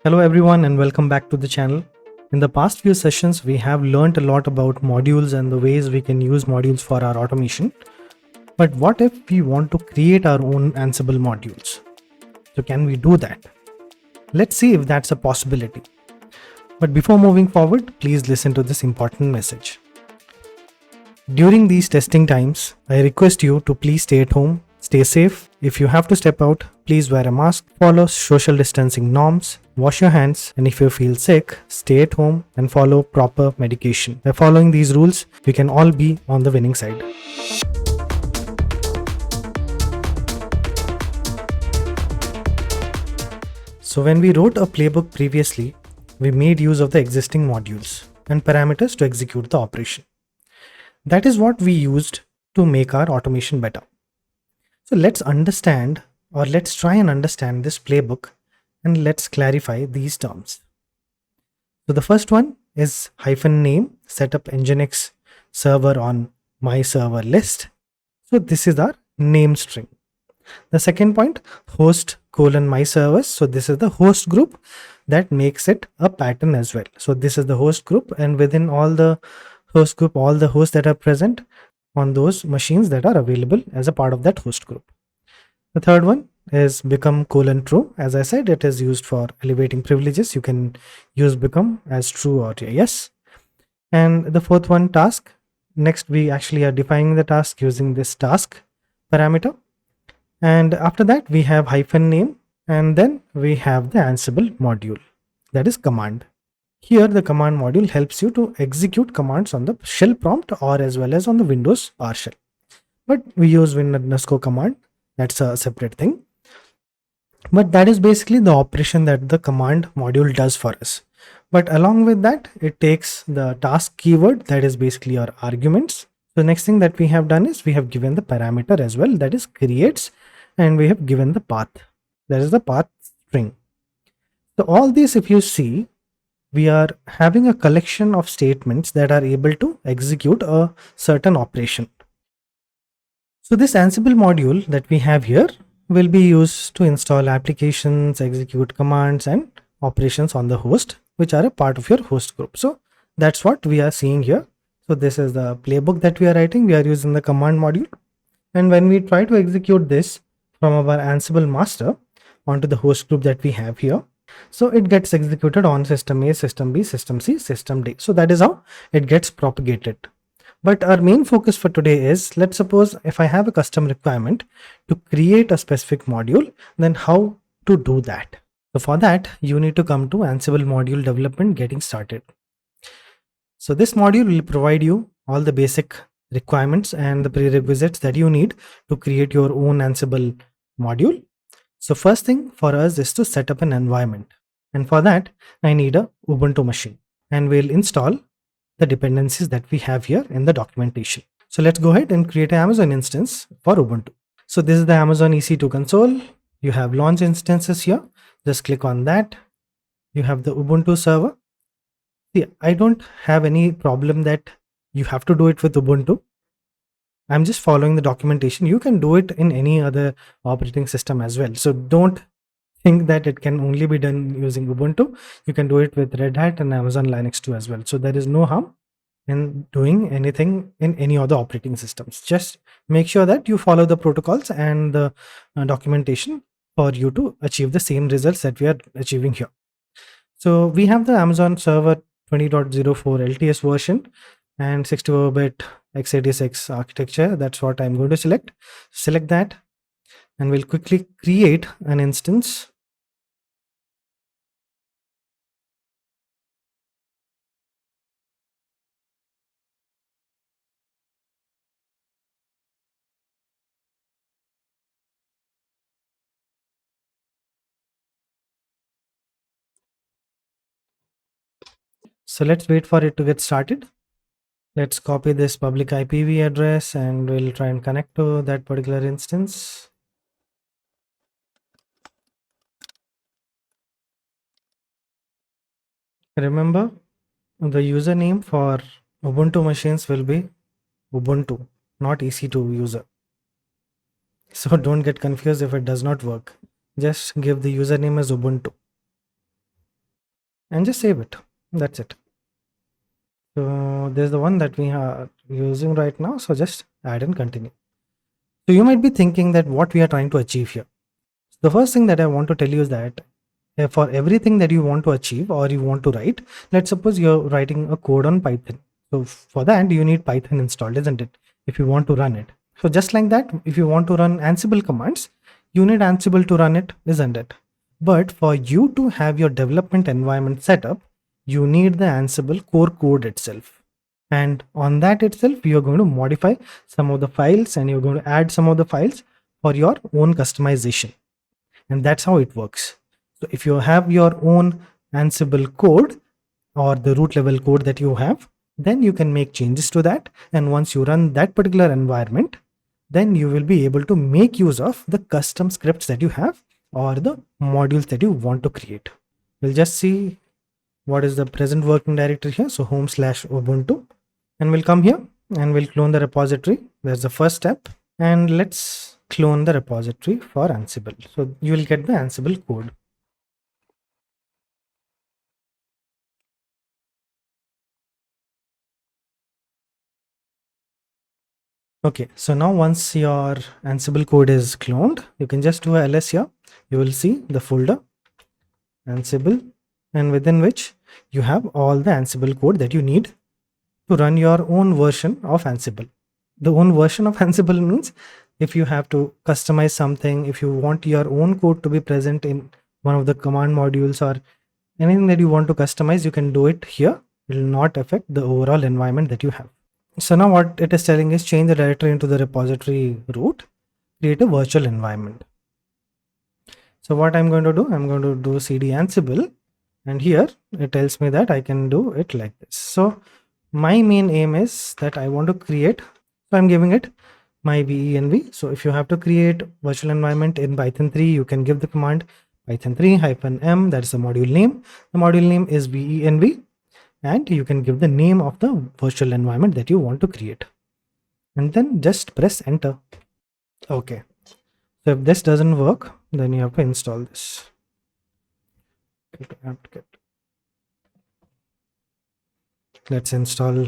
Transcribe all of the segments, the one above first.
Hello everyone and welcome back to the channel. In the past few sessions, we have learned a lot about modules and the ways we can use modules for our automation. But what if we want to create our own Ansible modules? So can we do that? Let's see if that's a possibility. But before moving forward, please listen to this important message. During these testing times, I request you to please stay at home, stay safe. If you have to step out, please wear a mask, follow social distancing norms, wash your hands, and if you feel sick, stay at home and follow proper medication. By following these rules, we can all be on the winning side. So when we wrote a playbook previously, we made use of the existing modules and parameters to execute the operation. That is what we used to make our automation better. So let's understand, or let's try and understand this playbook, and let's clarify these terms. So the first one is -name, set up Nginx server on my server list. So this is our name string. The second point, host : my servers. So this is the host group that makes it a pattern as well. So this is the host group, and within all the host group, all the hosts that are present on those machines that are available as a part of that host group. The third one is become : true. As I said, it is used for elevating privileges. You can use become as true or yes. And the fourth one, task. Next, we actually are defining the task using this task parameter. And after that, we have -name, and then we have the Ansible module, that is command. Here, the command module helps you to execute commands on the shell prompt or as well as on the Windows PowerShell. But we use win_command, that's a separate thing. But that is basically the operation that the command module does for us. But along with that, it takes the task keyword, that is basically our arguments. The next thing that we have done is we have given the parameter as well, that is creates, and we have given the path, that is the path string. So all these, if you see, we are having a collection of statements that are able to execute a certain operation. So this Ansible module that we have here will be used to install applications, execute commands and operations on the host, which are a part of your host group. So that's what we are seeing here. So this is the playbook that we are writing. We are using the command module. And when we try to execute this from our Ansible master onto the host group that we have here, so it gets executed on system A, system B, system C, system D. So that is how it gets propagated. But our main focus for today is, let's suppose if I have a custom requirement to create a specific module, then how to do that. So for that, you need to come to Ansible module development getting started. So this module will provide you all the basic requirements and the prerequisites that you need to create your own Ansible module. So first thing for us is to set up an environment. And for that, I need a Ubuntu machine, and we'll install the dependencies that we have here in the documentation. So let's go ahead and create an Amazon instance for Ubuntu. So this is the Amazon EC2 console. You have launch instances here. Just click on that. You have the Ubuntu server. See, I don't have any problem that you have to do it with Ubuntu. I'm just following the documentation. You can do it in any other operating system as well. So don't think that it can only be done using Ubuntu. You can do it with Red Hat and Amazon Linux too as well. So there is no harm in doing anything in any other operating systems. Just make sure that you follow the protocols and the documentation for you to achieve the same results that we are achieving here. So we have the Amazon server 20.04 LTS version and 64-bit x86 architecture. That's what I'm going to select. Select that, and we'll quickly create an instance. So let's wait for it to get started. Let's copy this public IPv address and we'll try and connect to that particular instance. Remember, the username for Ubuntu machines will be Ubuntu, not EC2 user. So don't get confused if it does not work. Just give the username as Ubuntu. and just save it. That's it. So there's the one that we are using right now. So just add and continue. So you might be thinking that what we are trying to achieve here. The first thing that I want to tell you is that for everything that you want to achieve or you want to write, let's suppose you're writing a code on Python. So for that, you need Python installed, isn't it? If you want to run it. So just like that, if you want to run Ansible commands, you need Ansible to run it, isn't it? But for you to have your development environment set up, you need the Ansible core code itself. And on that itself, you're going to modify some of the files and you're going to add some of the files for your own customization. And that's how it works. So if you have your own Ansible code or the root level code that you have, then you can make changes to that. And once you run that particular environment, then you will be able to make use of the custom scripts that you have or the modules that you want to create. We'll just see what is the present working directory here. So home/Ubuntu, and we'll come here and we'll clone the repository. There's the first step, and let's clone the repository for Ansible. So you will get the Ansible code. Okay, so now once your Ansible code is cloned, you can just do a ls here. You will see the folder Ansible, and within which you have all the Ansible code that you need to run your own version of Ansible. The own version of Ansible means if you have to customize something, if you want your own code to be present in one of the command modules or anything that you want to customize, you can do it here. It will not affect the overall environment that you have. So now what it is telling is change the directory into the repository root, create a virtual environment. So what I'm going to do, I'm going to do cd Ansible, and here it tells me that I can do it like this. So my main aim is that I want to create, so I'm giving it my venv. So if you have to create virtual environment in Python 3, you can give the command Python 3-m, that's the module name. The module name is venv, and you can give the name of the virtual environment that you want to create, and then just press enter. Okay, so if this doesn't work, then you have to install this. Let's install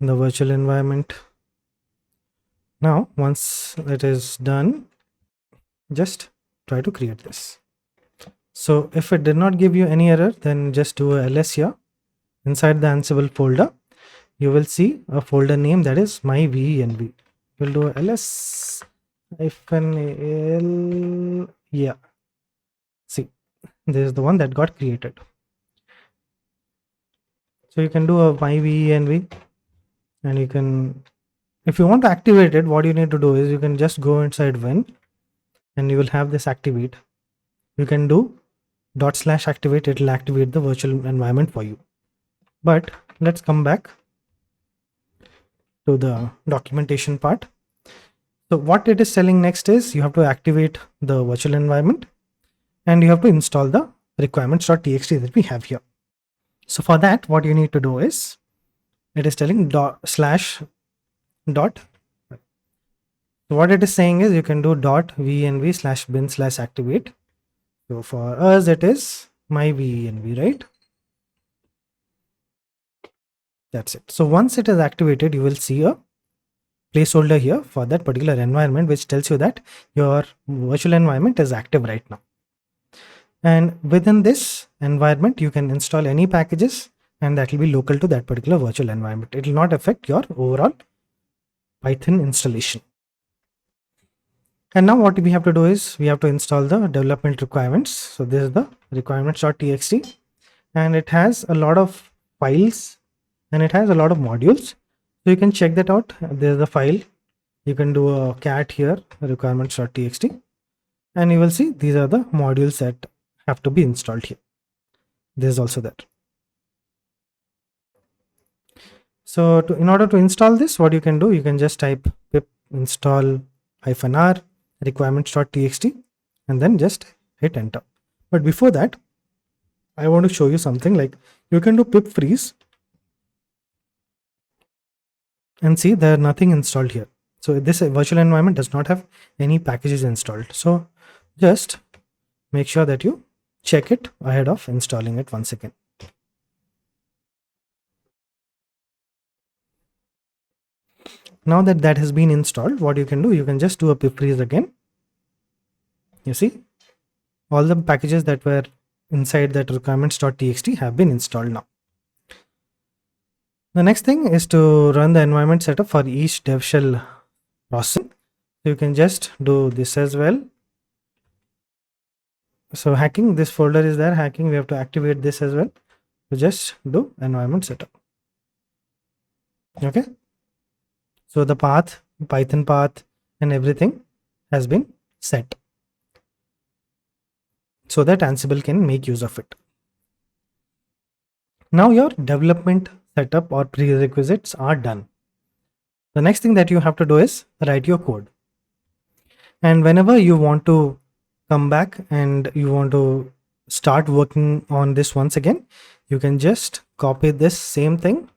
the virtual environment. Now once it is done, just try to create this. So if it did not give you any error, then just do a ls here. Inside the Ansible folder, you will see a folder name that is my venv. We'll do ls -al. Yeah, see, this is the one that got created. So you can do a my venv, and you can, if you want to activate it, what you need to do is you can just go inside win, and you will have this activate. You can do /activate, it will activate the virtual environment for you. But let's come back to the documentation part. So what it is telling next is you have to activate the virtual environment and you have to install the requirements.txt that we have here. So for that, what you need to do is, it is telling So what it is saying is you can do .venv/bin/activate. So for us, it is my venv, right? That's it. So once it is activated, you will see a placeholder here for that particular environment, which tells you that your virtual environment is active right now. And within this environment, you can install any packages, and that will be local to that particular virtual environment. It will not affect your overall Python installation. And now what we have to do is we have to install the development requirements. So this is the requirements.txt, and it has a lot of files and it has a lot of modules. So you can check that out. There's the file. You can do a cat here, requirements.txt, and you will see these are the modules that have to be installed here. There's also that. So in order to install this, what you can do, you can just type pip install -r requirements.txt and then just hit enter. But before that, I want to show you something. Like, you can do pip freeze and see there nothing installed here. So this virtual environment does not have any packages installed. So just make sure that you check it ahead of installing it once again. Now that that has been installed, what you can do, you can just do a pip freeze again. You see, all the packages that were inside that requirements.txt have been installed now. The next thing is to run the environment setup for each dev shell processing. So you can just do this as well. So hacking, this folder is there, hacking, we have to activate this as well. So just do environment setup. Okay. So the path, Python path and everything has been set so that Ansible can make use of it. Now your development setup or prerequisites are done. The next thing that you have to do is write your code. And whenever you want to come back and you want to start working on this once again, you can just copy this same thing.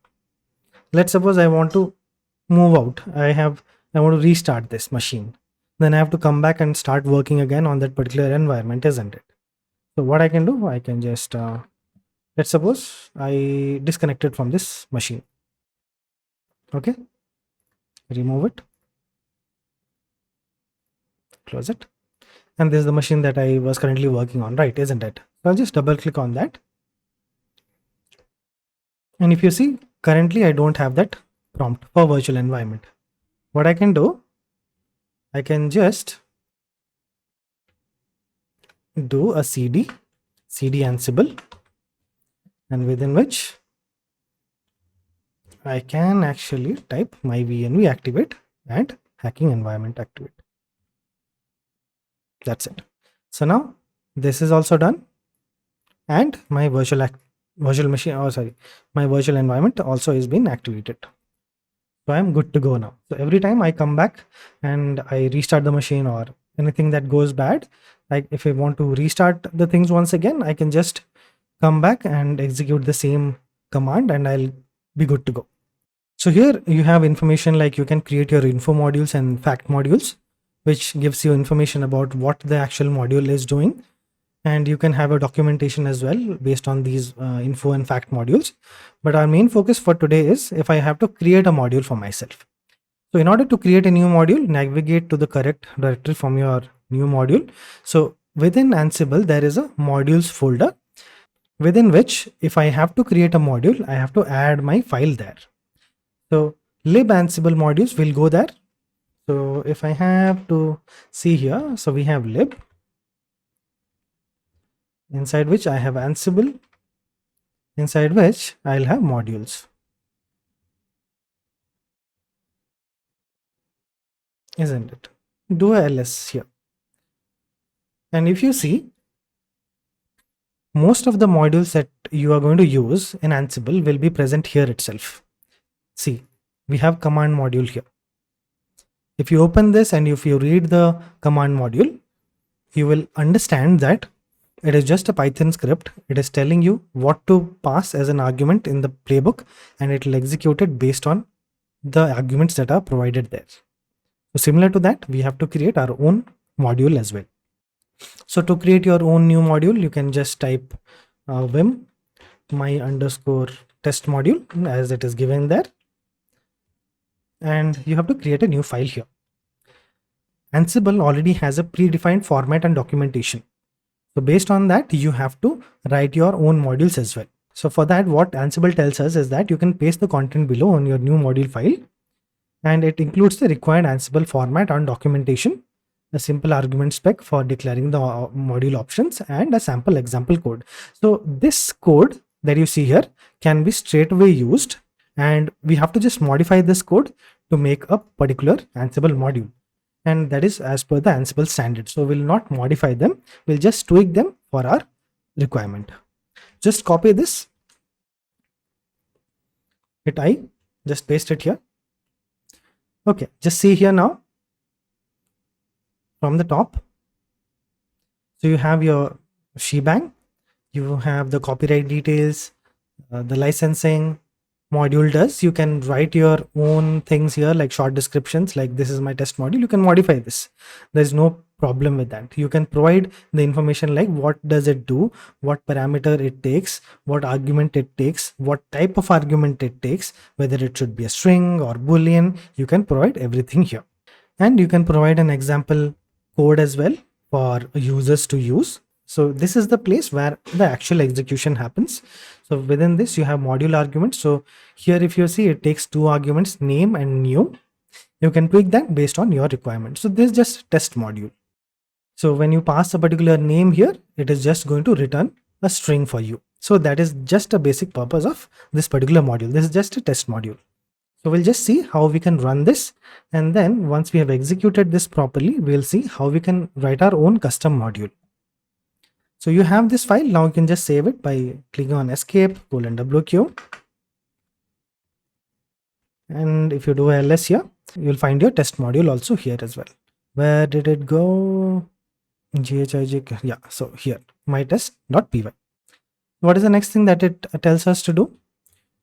Let's suppose I want to move out. I want to restart this machine. Then I have to come back and start working again on that particular environment, isn't it? So what I can do, I can just, let's suppose I disconnected from this machine. Okay. Remove it. Close it. And this is the machine that I was currently working on, right? Isn't it? So I'll just double click on that. And if you see, currently I don't have that prompt for virtual environment. What I can do, I can just do a cd Ansible, and within which I can actually type my VNV activate and hacking environment activate. That's it. So now this is also done, and my virtual environment also is being activated. So I'm good to go now. So every time I come back and I restart the machine or anything that goes bad, like if I want to restart the things once again, I can just come back and execute the same command and I'll be good to go. So here you have information like you can create your info modules and fact modules, which gives you information about what the actual module is doing. And you can have a documentation as well based on these info and fact modules. But our main focus for today is if I have to create a module for myself. So in order to create a new module, navigate to the correct directory from your new module. So within Ansible, there is a modules folder within which if I have to create a module, I have to add my file there. So lib Ansible modules will go there. So if I have to see here, so we have lib, inside which I have Ansible, inside which I'll have modules. Isn't it? Do a ls here. And if you see, most of the modules that you are going to use in Ansible will be present here itself. See, we have command module here. If you open this and if you read the command module, you will understand that it is just a Python script. It is telling you what to pass as an argument in the playbook, and it will execute it based on the arguments that are provided there. So similar to that, we have to create our own module as well. So to create your own new module, you can just type vim my_test module as it is given there. And you have to create a new file here. Ansible already has a predefined format and documentation. So based on that, you have to write your own modules as well. So for that, what Ansible tells us is that you can paste the content below on your new module file, and it includes the required Ansible format and documentation, a simple argument spec for declaring the module options, and a sample example code. So this code that you see here can be straight away used, and we have to just modify this code to make a particular Ansible module. And that is as per the Ansible standard. So we'll not modify them. We'll just tweak them for our requirement. Just copy this. Hit I. Just paste it here. Okay. Just see here now. From the top. So you have your shebang. You have the copyright details, the licensing. Module does. You can write your own things here like short descriptions, like this is my test module. You can modify this. There's no problem with that. You can provide the information like what does it do, what parameter it takes, what argument it takes, what type of argument it takes, whether it should be a string or boolean. You can provide everything here, and you can provide an example code as well for users to use. So this is the place where the actual execution happens. So within this you have module arguments. So here if you see, it takes two arguments, name and new. You can tweak that based on your requirement. So this is just test module. So when you pass a particular name here, it is just going to return a string for you. So that is just a basic purpose of this particular module. This is just a test module. So we'll just see how we can run this. And then once we have executed this properly, we'll see how we can write our own custom module. So you have this file. Now you can just save it by clicking on escape, :wq. And if you do ls here, you'll find your test module also here as well. Where did it go? GHIJ, yeah, so here, mytest.py. What is the next thing that it tells us to do?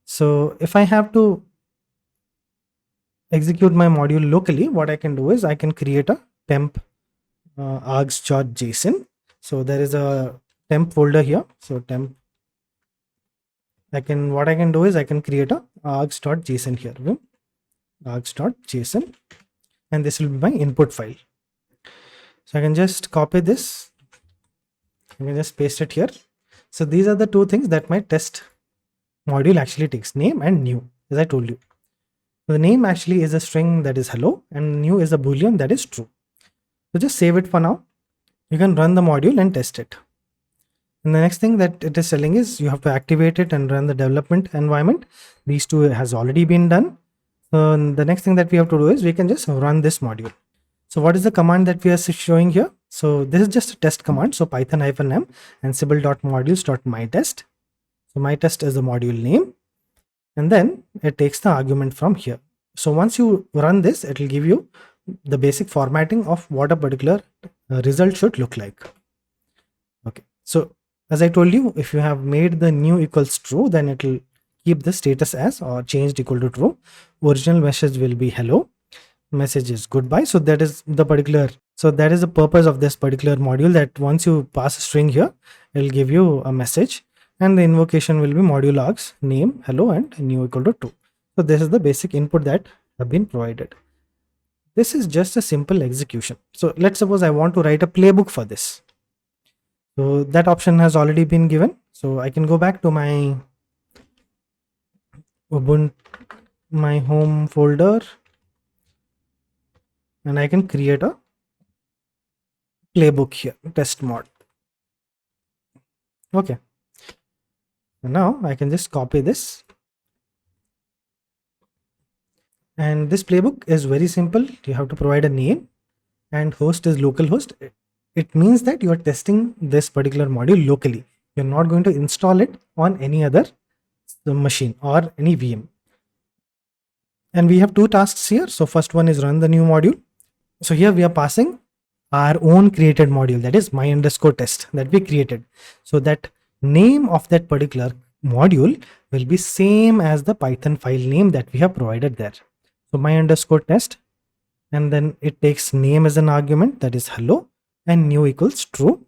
So if I have to execute my module locally, what I can do is I can create a temp args.json. So there is a temp folder here. So temp, what I can do is I can create a args.json here, args.json, and this will be my input file. So I can just copy this. I can just paste it here. So these are the two things that my test module actually takes, name and new, as I told you. So the name actually is a string that is hello, and new is a boolean that is true. So just save it for now. You can run the module and test it. And the next thing that it is telling is you have to activate it and run the development environment. These two has already been done. So the next thing that we have to do is we can just run this module. So what is the command that we are showing here? So this is just a test command. So python-m ansible.modules.mytest. So mytest is the module name, and then it takes the argument from here. So once you run this, it will give you the basic formatting of what a particular result should look like. Okay. So as I told you, if you have made the new equals true, then it will keep the status as or changed equal to true. Original message will be hello. Message is goodbye. So that is the purpose of this particular module, that once you pass a string here, it will give you a message, and the invocation will be module args name hello and new equal to true. So this is the basic input that have been provided. This is just a simple execution. So let's suppose I want to write a playbook for this. So that option has already been given. So I can go back to my Ubuntu, my home folder, and I can create a playbook here, test mod. Okay. So now I can just copy this. And this playbook is very simple. You have to provide a name, and host is localhost. It means that you are testing this particular module locally. You're not going to install it on any other machine or any VM. And we have two tasks here. So first one is run the new module. So here we are passing our own created module, that is my_test that we created. So that name of that particular module will be same as the Python file name that we have provided there. So my_test, and then it takes name as an argument, that is hello, and new equals true.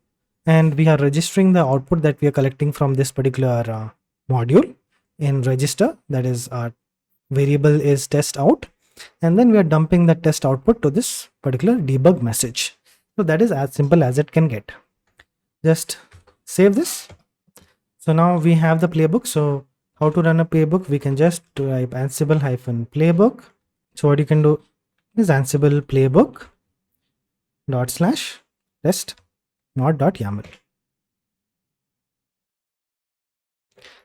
And we are registering the output that we are collecting from this particular module in register, that is our variable is test out. And then we are dumping the test output to this particular debug message. So that is as simple as it can get. Just save this. So now we have the playbook. So how to run a playbook? We can just type Ansible-playbook. So what you can do is Ansible playbook /test mod.yaml.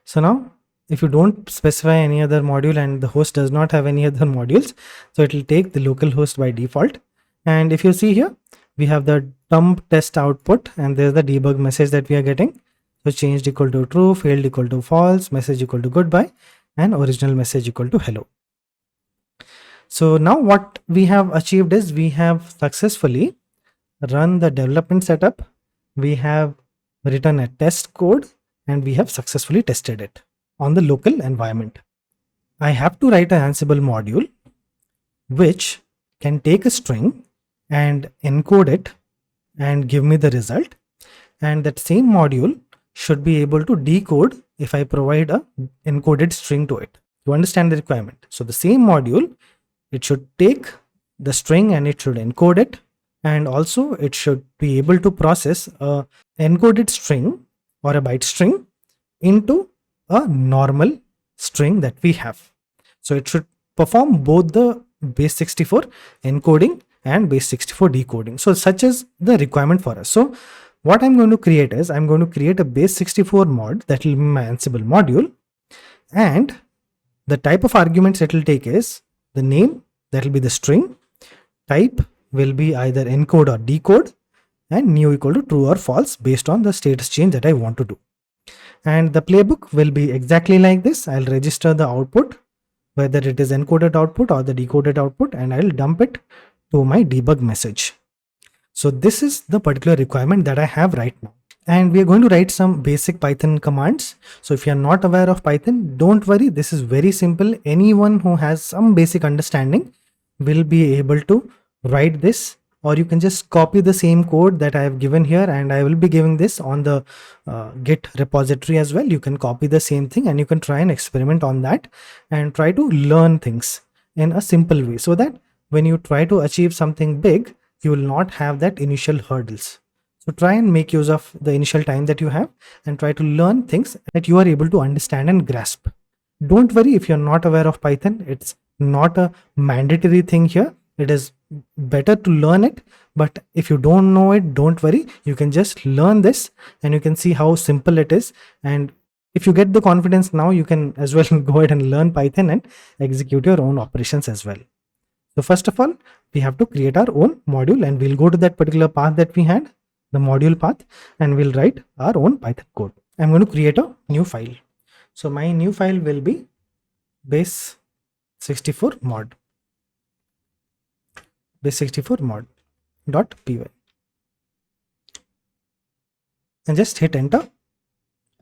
So now if you don't specify any other module and the host does not have any other modules, so it will take the local host by default. And if you see here, we have the dump test output, and there's the debug message that we are getting. So changed equal to true, failed equal to false, message equal to goodbye, and original message equal to hello. So now what we have achieved is we have successfully run the development setup. We have written a test code, and we have successfully tested it on the local environment. I have to write an Ansible module which can take a string and encode it and give me the result. And that same module should be able to decode if I provide a encoded string to it. You understand the requirement? So the same module, it should take the string and it should encode it, and also it should be able to process a encoded string or a byte string into a normal string that we have. So it should perform both the base64 encoding and base64 decoding. So such is the requirement for us. So what I'm going to create is I'm going to create a base64 mod that will be my Ansible module, and the type of arguments it will take is the name, that will be the string, type will be either encode or decode, and new equal to true or false based on the status change that I want to do. And the playbook will be exactly like this. I'll register the output, whether it is encoded output or the decoded output, and I'll dump it to my debug message. So this is the particular requirement that I have right now. And we are going to write some basic Python commands. So if you are not aware of Python, don't worry, this is very simple. Anyone who has some basic understanding will be able to write this, or you can just copy the same code that I have given here, and I will be giving this on the Git repository as well. You can copy the same thing and you can try and experiment on that and try to learn things in a simple way, so that when you try to achieve something big, you will not have that initial hurdles. So try and make use of the initial time that you have and try to learn things that you are able to understand and grasp. Don't worry if you're not aware of Python. It's not a mandatory thing here. It is better to learn it, but if you don't know it, don't worry. You can just learn this and you can see how simple it is. And if you get the confidence now, you can as well go ahead and learn Python and execute your own operations as well. So first of all, we have to create our own module, and we'll go to that particular path that we had, the module path, and we'll write our own Python code. I'm going to create a new file. So my new file will be base64 mod. Base64 mod.py, and just hit enter.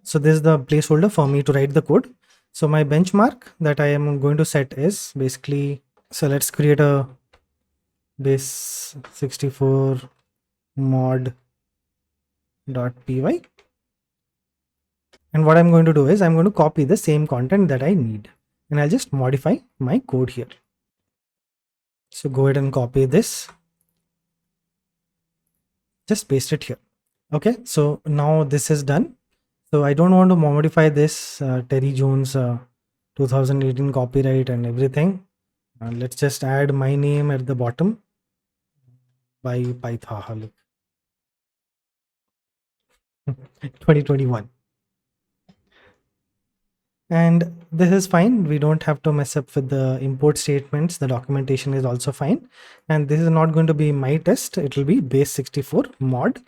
So this is the placeholder for me to write the code. So my benchmark that I am going to set is basically, so let's create a base64 mod.py, and what I'm going to do is I'm going to copy the same content that I need, and I'll just modify my code here. So go ahead and copy this, just paste it here. Okay, so now this is done. So I don't want to modify this Terry Jones 2018 copyright and everything. Let's just add my name at the bottom by Pythoholic 2021. And this is fine. We don't have to mess up with the import statements. The documentation is also fine. And this is not going to be my test. It will be base64 mod.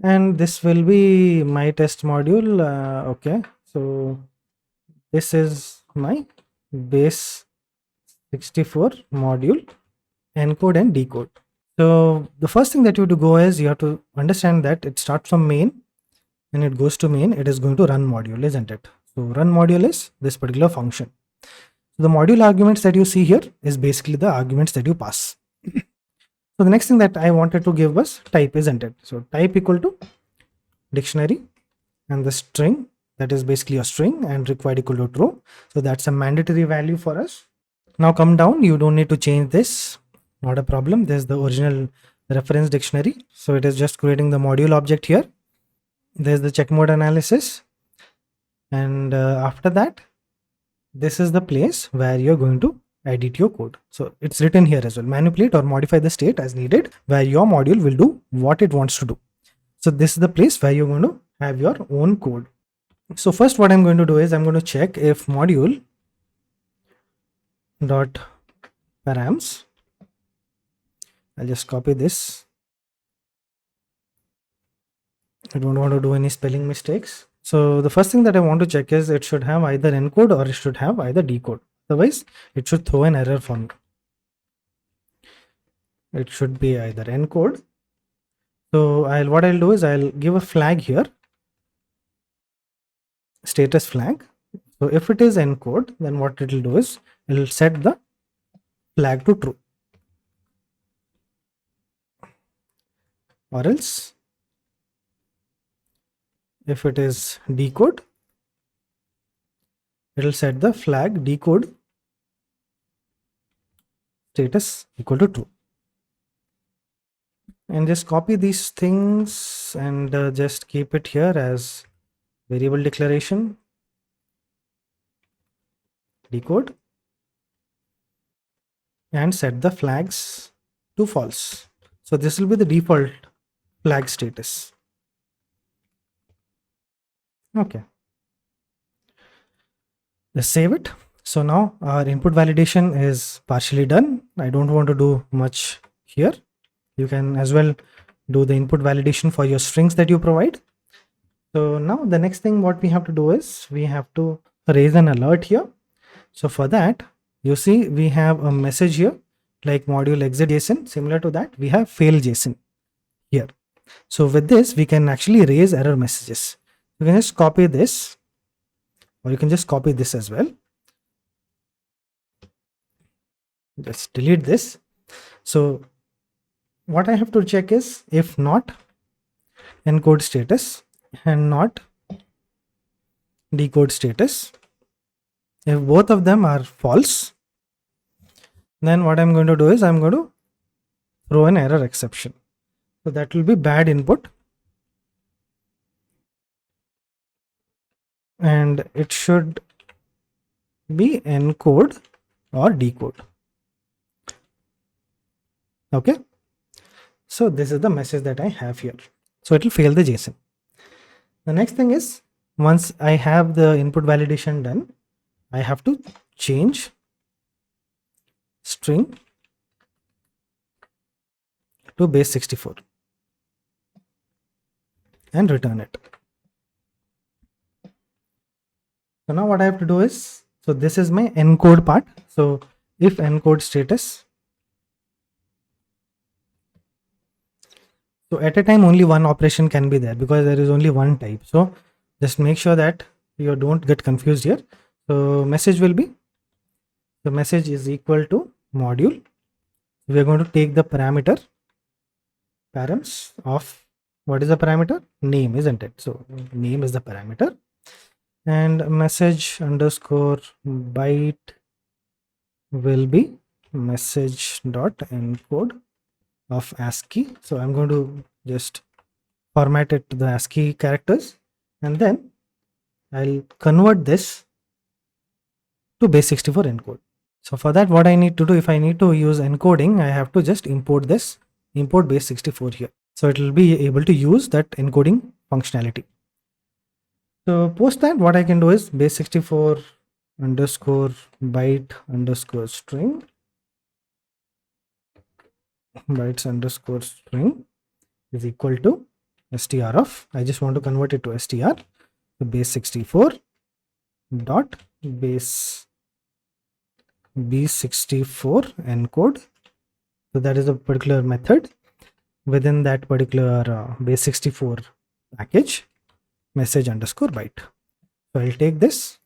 And this will be my test module. Okay. So this is my base64 module, encode and decode. So the first thing that you have to go is you have to understand that it starts from main and it goes to main. It is going to run module, isn't it? So run module is this particular function. So the module arguments that you see here is basically the arguments that you pass. So the next thing that I wanted to give was type, isn't it? So type equal to dictionary, and the string, that is basically a string, and required equal to true. So that's a mandatory value for us. Now come down, you don't need to change this, not a problem. There's the original reference dictionary. So it is just creating the module object here. There's the check mode analysis. And after that, this is the place where you're going to edit your code. So it's written here as well, manipulate or modify the state as needed, where your module will do what it wants to do. So this is the place where you're going to have your own code. So first what I'm going to do is I'm going to check if module dot params. I'll just copy this. I don't want to do any spelling mistakes. So the first thing that I want to check is it should have either encode or it should have either decode. Otherwise, it should throw an error for me. It should be either encode. So what I'll do is I'll give a flag here, status flag. So if it is encode, then what it will do is it will set the flag to true. or else if it is decode, it will set the flag decode status equal to true. And just copy these things and just keep it here as variable declaration decode and set the flags to false. So this will be the default flag status. Okay, let's save it. So now our input validation is partially done. I don't want to do much here. You can as well do the input validation for your strings that you provide. So now the next thing what we have to do is we have to raise an alert here. So for that, you see we have a message here like module exit JSON. Similar to that, we have fail JSON here. So with this, we can actually raise error messages. You can just copy this, or you can just copy this as well. Just delete this. So what I have to check is if not encode status and not decode status. If both of them are false, then what I'm going to do is I'm going to throw an error exception. So that will be bad input. And it should be encode or decode. Okay. So this is the message that I have here. So it will fail the JSON. The next thing is once I have the input validation done, I have to change string to base 64 and return it. So now what I have to do is, so this is my encode part. So if encode status, so at a time only one operation can be there because there is only one type. So just make sure that you don't get confused here. So message will be, the message is equal to module. We are going to take the parameter params of, what is the parameter? Name, isn't it? So name is the parameter, and message underscore byte will be message dot encode of ASCII. So I'm going to just format it to the ASCII characters, and then I'll convert this to base 64 encode. So for that, what I need to do, if I need to use encoding, I have to just import this, import base 64 here. So it will be able to use that encoding functionality. So post that, what I can do is base 64 underscore byte underscore string, bytes underscore string is equal to str of, I just want to convert it to str, so base 64 dot base b64 encode. So that is a particular method within that particular base 64 package, message underscore byte. So I'll take this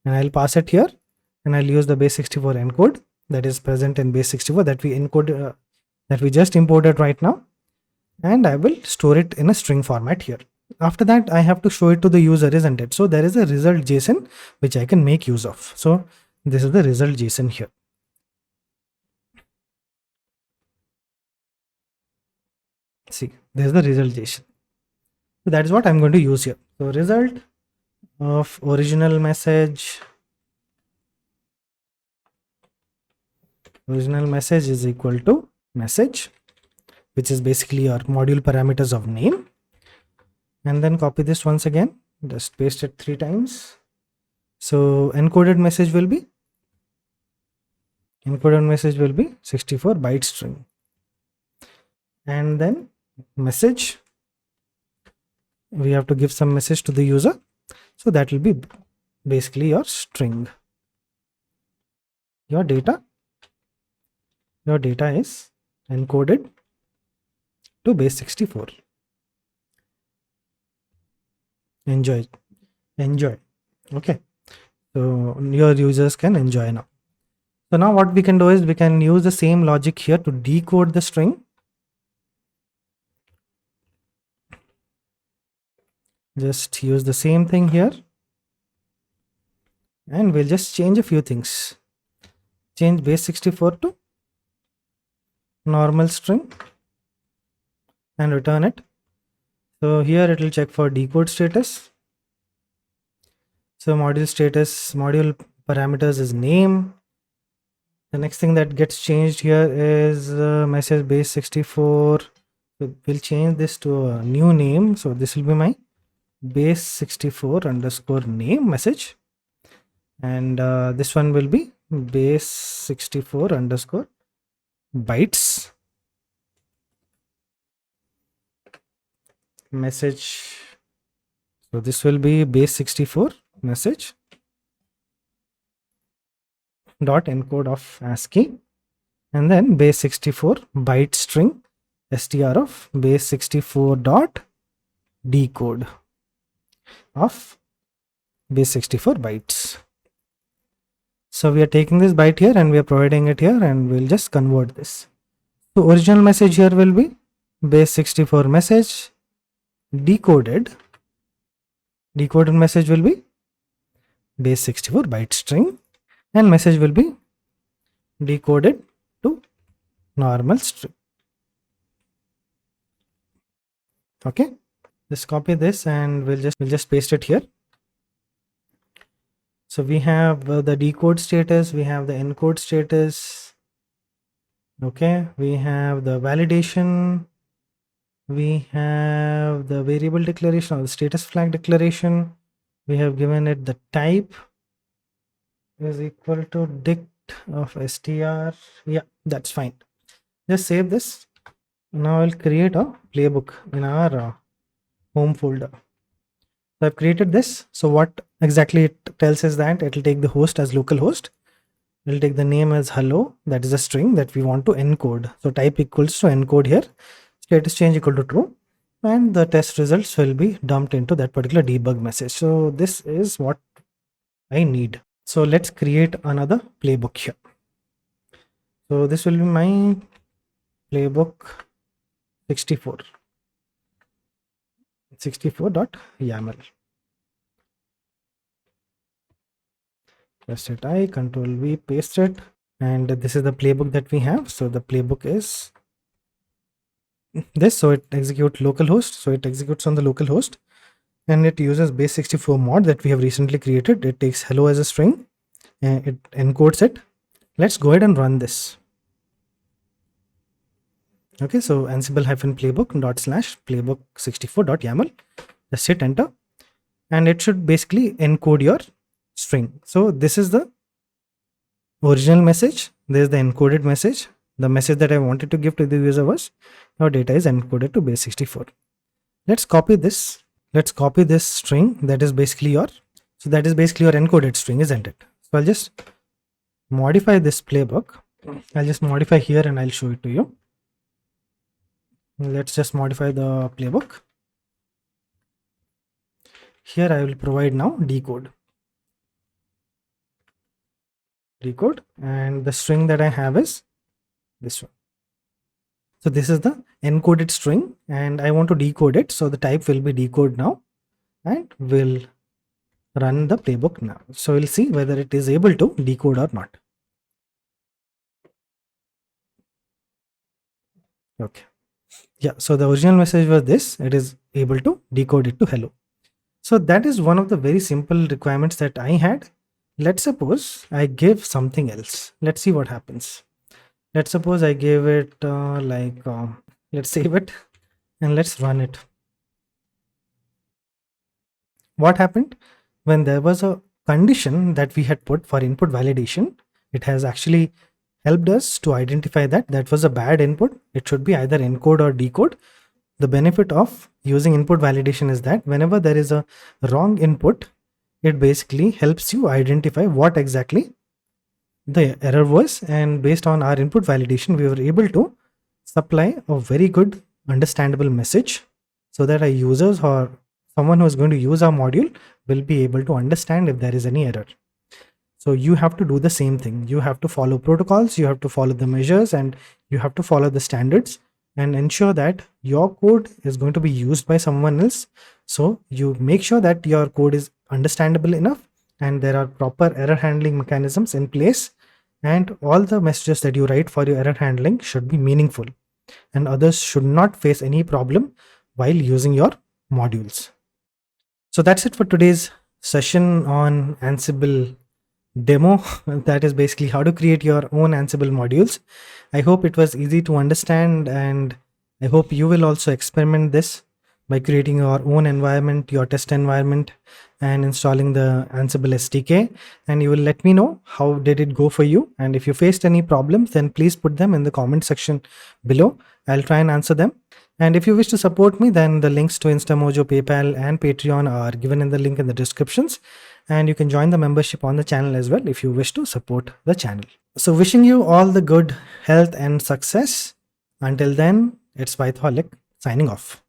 and I'll pass it here, and I'll use the base 64 encode that is present in base 64 that we encode that we just imported right now, and I will store it in a string format here. After that, I have to show it to the user, isn't it? So there is a result JSON which I can make use of. So this is the result JSON here. See, there's the result JSON. So that is what I'm going to use here. So result of original message is equal to message, which is basically your module parameters of name. And then copy this once again, just paste it 3 times. So encoded message will be 64 byte string, and then message, we have to give some message to the user, so that will be basically your string. Your data is encoded to base 64. Enjoy. Okay, so your users can enjoy now. So now what we can do is we can use the same logic here to decode the string. Just use the same thing here, and we'll just change a few things. Change base64 to normal string and return it. So here it will check for decode status. So module status, module parameters is name. The next thing that gets changed here is message base64. So we'll change this to a new name. So this will be my base64 underscore name message. And this one will be base64 underscore bytes message. So this will be base64 message dot encode of ASCII, and then base64 byte string str of base64 dot decode of base64 bytes. So we are taking this byte here and we are providing it here, and we'll just convert this. So original message here will be base64 message decoded message will be base64 byte string, and message will be decoded to normal string. Okay, just copy this and we'll just paste it here. So we have the decode status, we have the encode status. Okay, we have the validation, we have the variable declaration or the status flag declaration. We have given it the type is equal to dict of str. Yeah, that's fine. Just save this. Now I'll create a playbook in our home folder. So I've created this. So what exactly it tells is that it will take the host as localhost. It will take the name as hello, that is a string that we want to encode. So type equals to encode here, status change equal to true, and the test results will be dumped into that particular debug message. So this is what I need. So let's create another playbook here. So this will be my playbook 64.yaml. Press it I, Control V, paste it, and this is the playbook that we have. So the playbook is this. So it executes localhost. So it executes on the localhost, and it uses base64 mod that we have recently created. It takes hello as a string and it encodes it. Let's go ahead and run this. Okay, so Ansible -playbook./playbook64.yaml. Just hit enter, and it should basically encode your string. So this is the original message. There's the encoded message. The message that I wanted to give to the user was your data is encoded to base64. Let's copy this. Let's copy this string that is basically your, so that is basically your encoded string, isn't it? So I'll just modify this playbook. I'll just modify here and I'll show it to you. Let's just modify the playbook. Here I will provide now decode, and the string that I have is this one. So this is the encoded string and I want to decode it. So the type will be decode now, and we'll run the playbook now. So we'll see whether it is able to decode or not. Okay. Yeah, so the original message was this. It is able to decode it to hello. So that is one of the very simple requirements that I had. Let's suppose I give something else. Let's see what happens. Let's suppose I gave it let's save it and let's run it. What happened? When there was a condition that we had put for input validation, it has actually helped us to identify that that was a bad input. It should be either encode or decode. The benefit of using input validation is that whenever there is a wrong input, it basically helps you identify what exactly the error was, and based on our input validation we were able to supply a very good understandable message so that our users or someone who is going to use our module will be able to understand if there is any error. So you have to do the same thing. You have to follow protocols, you have to follow the measures, and you have to follow the standards and ensure that your code is going to be used by someone else So you make sure that your code is understandable enough and there are proper error handling mechanisms in place, and all the messages that you write for your error handling should be meaningful and others should not face any problem while using your modules. So that's it for today's session on Ansible demo. That is basically how to create your own Ansible modules. I hope it was easy to understand, and I hope you will also experiment this by creating your own environment, your test environment, and installing the Ansible SDK. And you will let me know how did it go for you. And if you faced any problems, then please put them in the comment section below. I'll try and answer them. And if you wish to support me, then the links to Instamojo, PayPal, and Patreon are given in the link in the descriptions. And you can join the membership on the channel as well if you wish to support the channel. So wishing you all the good health and success. Until then, it's Pythoholic signing off.